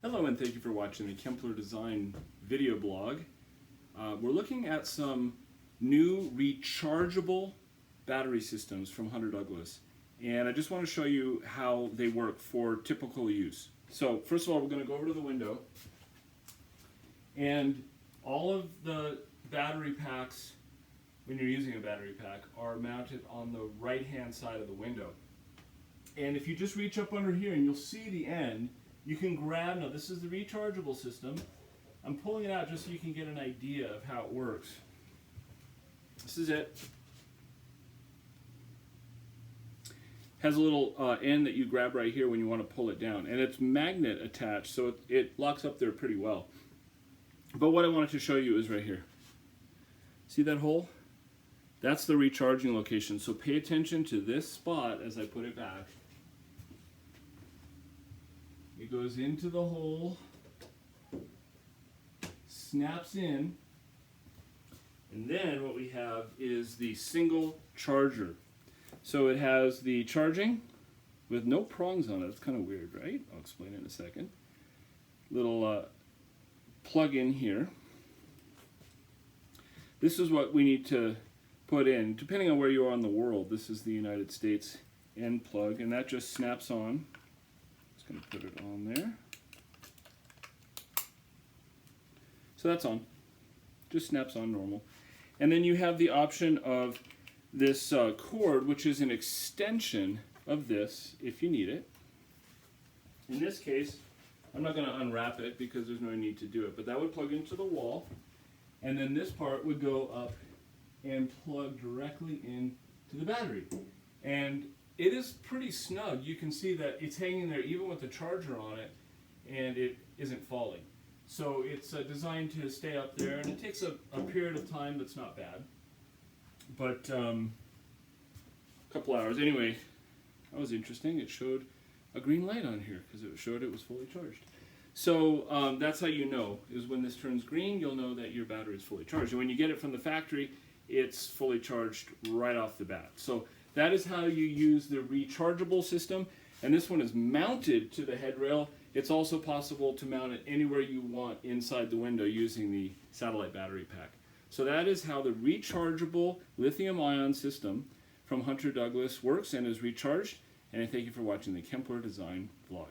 Hello and thank you for watching the Kempler Design video blog. We're looking at some new rechargeable battery systems from Hunter Douglas, and I just want to show you how they work for typical use. So first of all, we're going to go over to the window, and all of the battery packs, when you're using a battery pack, are mounted on the right hand side of the window. And if you just reach up under here and you'll see the end, you can grab, now this is the rechargeable system. I'm pulling it out just so you can get an idea of how it works. This is it. Has a little end that you grab right here when you want to pull it down. And it's magnet attached, so it locks up there pretty well. But what I wanted to show you is right here. See that hole? That's the recharging location. So pay attention to this spot as I put it back. It goes into the hole, snaps in, and then what we have is the single charger. So it has the charging with no prongs on it. It's kind of weird, right? I'll explain it in a second. Little plug in here. This is what we need to put in. Depending on where you are in the world, this is the United States end plug, and that just snaps on. Going to put it on there. So that's on. Just snaps on normal. And then you have the option of this cord, which is an extension of this if you need it. In this case, I'm not going to unwrap it because there's no need to do it, but that would plug into the wall, and then this part would go up and plug directly into the battery. And it is pretty snug. You can see that it's hanging there even with the charger on it, and it isn't falling. So it's designed to stay up there, and it takes a period of time that's not bad. But a couple hours. Anyway, that was interesting. It showed a green light on here because it showed it was fully charged. So that's how you know, is when this turns green, you'll know that your battery is fully charged. And when you get it from the factory, it's fully charged right off the bat. So that is how you use the rechargeable system, and this one is mounted to the headrail. It's also possible to mount it anywhere you want inside the window using the satellite battery pack. So that is how the rechargeable lithium-ion system from Hunter Douglas works and is recharged, and I thank you for watching the Kempler Design vlog.